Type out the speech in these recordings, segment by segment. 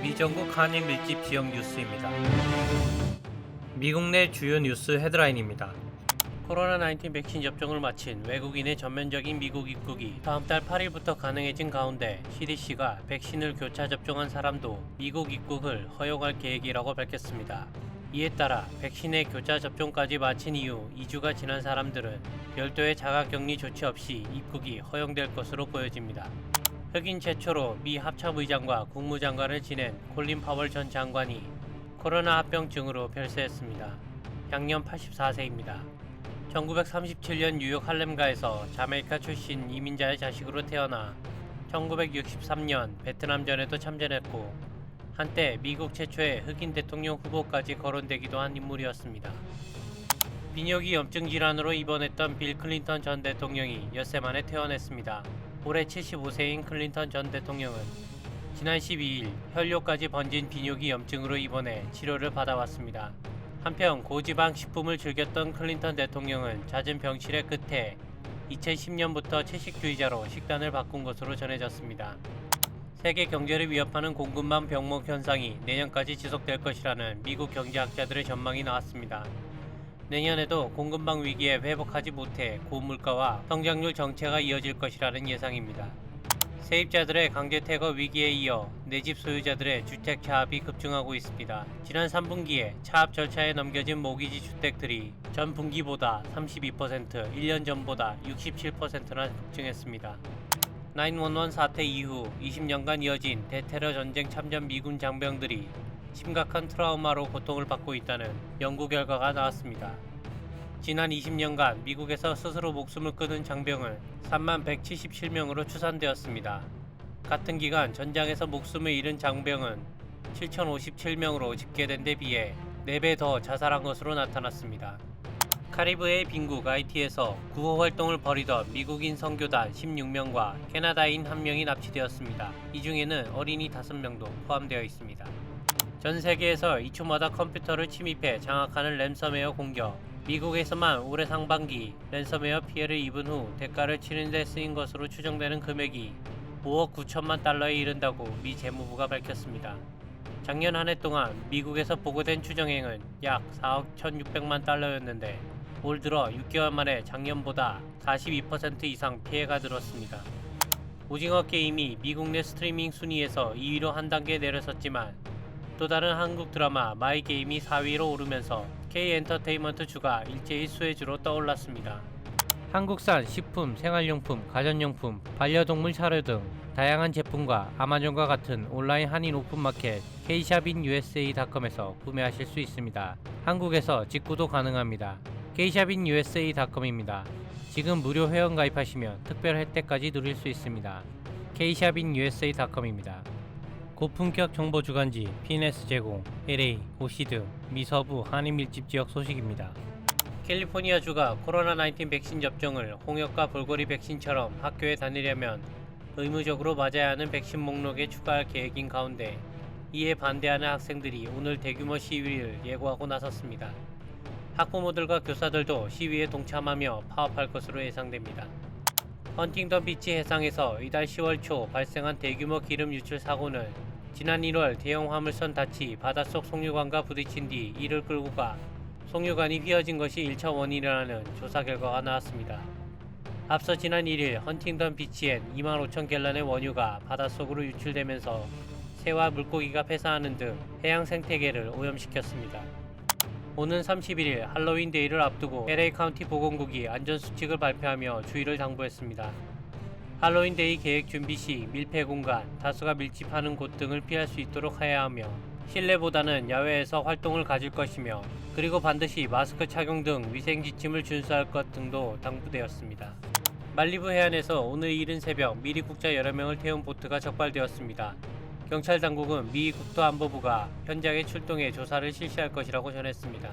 미 전국 한일 밀집 지역 뉴스입니다. 미국 내 주요 뉴스 헤드라인입니다. 코로나19 백신 접종을 마친 외국인의 전면적인 미국 입국이 다음 달 8일부터 가능해진 가운데 CDC가 백신을 교차 접종한 사람도 미국 입국을 허용할 계획이라고 밝혔습니다. 이에 따라 백신의 교차 접종까지 마친 이후 2주가 지난 사람들은 별도의 자가격리 조치 없이 입국이 허용될 것으로 보여집니다. 흑인 최초로 미 합참의장과 국무장관을 지낸 콜린 파월 전 장관이 코로나 합병증으로 별세했습니다.享년 84세입니다. 1937년 뉴욕 할렘가에서 자메이카 출신 이민자의 자식으로 태어나 1963년 베트남전에도 참전했고 한때 미국 최초의 흑인 대통령 후보까지 거론되기도 한 인물이었습니다. 비뇨기 염증 질환으로 입원했던 빌 클린턴 전 대통령이 엿새 만에 퇴원했습니다. 올해 75세인 클린턴 전 대통령은 지난 12일 혈뇨까지 번진 비뇨기 염증으로 입원해 치료를 받아왔습니다. 한편 고지방 식품을 즐겼던 클린턴 대통령은 잦은 병실의 끝에 2010년부터 채식주의자로 식단을 바꾼 것으로 전해졌습니다. 세계 경제를 위협하는 공급망 병목 현상이 내년까지 지속될 것이라는 미국 경제학자들의 전망이 나왔습니다. 내년에도 공급망 위기에 회복하지 못해 고물가와 성장률 정체가 이어질 것이라는 예상입니다. 세입자들의 강제 퇴거 위기에 이어 내 집 소유자들의 주택 차압이 급증하고 있습니다. 지난 3분기에 차압 절차에 넘겨진 모기지 주택들이 전 분기보다 32%, 1년 전보다 67%나 급증했습니다. 911 사태 이후 20년간 이어진 대테러 전쟁 참전 미군 장병들이 심각한 트라우마로 고통을 받고 있다는 연구 결과가 나왔습니다. 지난 20년간 미국에서 스스로 목숨을 끊은 장병은 3177명으로 추산되었습니다. 같은 기간 전장에서 목숨을 잃은 장병은 7057명으로 집계된 데 비해 4배 더 자살한 것으로 나타났습니다. 카리브해의 빈국 하이티에서 구호 활동을 벌이던 미국인 선교단 16명과 캐나다인 1명이 납치되었습니다. 이 중에는 어린이 5명도 포함되어 있습니다. 전 세계에서 2초마다 컴퓨터를 침입해 장악하는 랜섬웨어 공격. 미국에서만 올해 상반기 랜섬웨어 피해를 입은 후 대가를 치는 데 쓰인 것으로 추정되는 금액이 5억 9천만 달러에 이른다고 미 재무부가 밝혔습니다. 작년 한 해 동안 미국에서 보고된 추정액은 약 4억 1,600만 달러였는데 올 들어 6개월 만에 작년보다 42% 이상 피해가 늘었습니다. 오징어 게임이 미국 내 스트리밍 순위에서 2위로 한 단계 내려섰지만 또 다른 한국 드라마 마이게임이 4위로 오르면서 K엔터테인먼트주가 일제히 수혜주로 떠올랐습니다. 한국산 식품, 생활용품, 가전용품, 반려동물 사료 등 다양한 제품과 아마존과 같은 온라인 한인 오픈마켓 K샵인 USA.com에서 구매하실 수 있습니다. 한국에서 직구도 가능합니다. K샵인 USA.com입니다. 지금 무료 회원 가입하시면 특별 혜택까지 누릴 수 있습니다. K샵인 USA.com입니다. 고품격 정보 주간지 PNS 제공, LA, 고시 등 미서부 한인 밀집 지역 소식입니다. 캘리포니아주가 코로나19 백신 접종을 홍역과 볼거리 백신처럼 학교에 다니려면 의무적으로 맞아야 하는 백신 목록에 추가할 계획인 가운데 이에 반대하는 학생들이 오늘 대규모 시위를 예고하고 나섰습니다. 학부모들과 교사들도 시위에 동참하며 파업할 것으로 예상됩니다. 헌팅턴 비치 해상에서 이달 10월 초 발생한 대규모 기름 유출 사고는 지난 1월 대형 화물선 닻이 바닷속 송유관과 부딪힌 뒤 이를 끌고 가 송유관이 휘어진 것이 1차 원인이라는 조사 결과가 나왔습니다. 앞서 지난 1일 헌팅턴 비치엔 25,000갤런의 원유가 바닷속으로 유출되면서 새와 물고기가 폐사하는 등 해양 생태계를 오염시켰습니다. 오는 31일 할로윈 데이를 앞두고 LA 카운티 보건국이 안전수칙을 발표하며 주의를 당부했습니다. 할로윈 데이 계획 준비 시 밀폐 공간, 다수가 밀집하는 곳 등을 피할 수 있도록 해야 하며 실내보다는 야외에서 활동을 가질 것이며 그리고 반드시 마스크 착용 등 위생 지침을 준수할 것 등도 당부되었습니다. 말리부 해안에서 오늘 이른 새벽 미리 국자 여러 명을 태운 보트가 적발되었습니다. 경찰 당국은 미 국토안보부가 현장에 출동해 조사를 실시할 것이라고 전했습니다.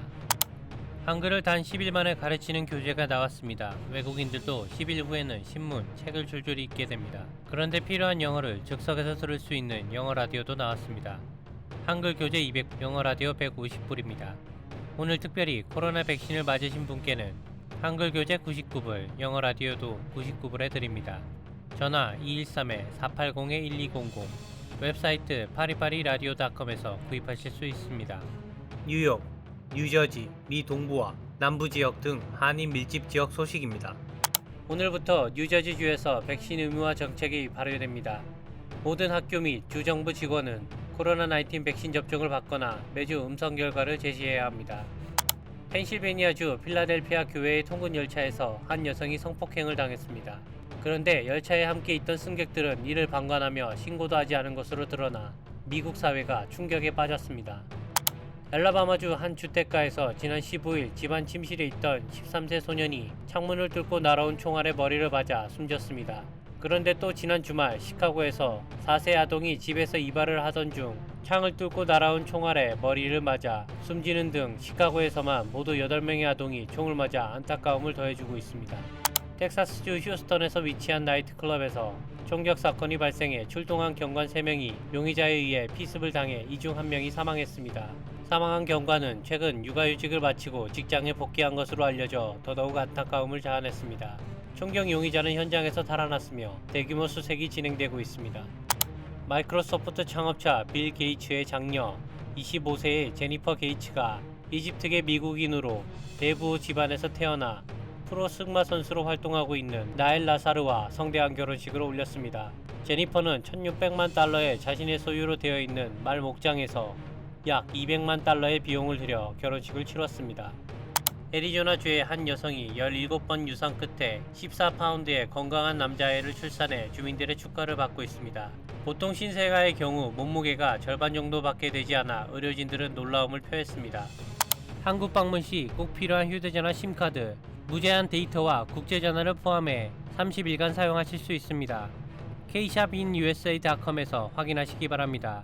한글을 단 10일 만에 가르치는 교재가 나왔습니다. 외국인들도 10일 후에는 신문, 책을 줄줄이 읽게 됩니다. 그런데 필요한 영어를 즉석에서 들을 수 있는 영어 라디오도 나왔습니다. 한글 교재 200, 영어 라디오 150불입니다. 오늘 특별히 코로나 백신을 맞으신 분께는 한글 교재 99불, 영어 라디오도 99불에 드립니다. 전화 213-480-1200 웹사이트 파리파리라디오닷컴에서 구입하실 수 있습니다. 뉴욕, 뉴저지, 미 동부와 남부 지역 등 한인 밀집 지역 소식입니다. 오늘부터 뉴저지주에서 백신 의무화 정책이 발효됩니다. 모든 학교 및 주정부 직원은 코로나19 백신 접종을 받거나 매주 음성 결과를 제시해야 합니다. 펜실베니아주 필라델피아 교회의 통근 열차에서 한 여성이 성폭행을 당했습니다. 그런데 열차에 함께 있던 승객들은 이를 방관하며 신고도 하지 않은 것으로 드러나 미국 사회가 충격에 빠졌습니다. 알라바마주 한 주택가에서 지난 15일 집안 침실에 있던 13세 소년이 창문을 뚫고 날아온 총알에 머리를 맞아 숨졌습니다. 그런데 또 지난 주말 시카고에서 4세 아동이 집에서 이발을 하던 중 창을 뚫고 날아온 총알에 머리를 맞아 숨지는 등 시카고에서만 모두 8명의 아동이 총을 맞아 안타까움을 더해주고 있습니다. 텍사스주 휴스턴에서 위치한 나이트클럽에서 총격 사건이 발생해 출동한 경관 3명이 용의자에 의해 피습을 당해 이 중 1명이 사망했습니다. 사망한 경관은 최근 육아휴직을 마치고 직장에 복귀한 것으로 알려져 더더욱 안타까움을 자아냈습니다. 총격 용의자는 현장에서 달아났으며 대규모 수색이 진행되고 있습니다. 마이크로소프트 창업자 빌 게이츠의 장녀 25세의 제니퍼 게이츠가 이집트계 미국인으로 대부 집안에서 태어나 프로 승마 선수로 활동하고 있는 나엘 라사르와 성대한 결혼식을 올렸습니다. 제니퍼는 1600만 달러의 자신의 소유로 되어 있는 말 목장에서 약 200만 달러의 비용을 들여 결혼식을 치렀습니다. 애리조나주의 한 여성이 17번 유산 끝에 14파운드의 건강한 남자아이를 출산해 주민들의 축하를 받고 있습니다. 보통 신생아의 경우 몸무게가 절반 정도밖에 되지 않아 의료진들은 놀라움을 표했습니다. 한국 방문 시 꼭 필요한 휴대전화 심카드, 무제한 데이터와 국제전화를 포함해 30일간 사용하실 수 있습니다. kshopinUSA.com에서 확인하시기 바랍니다.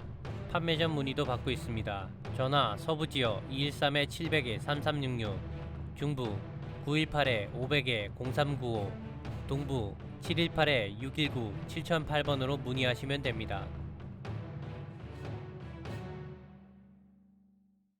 판매 전 문의도 받고 있습니다. 전화 서부지역 213-700-3366, 중부 918-500-0395, 동부 718-619-7008번으로 문의하시면 됩니다.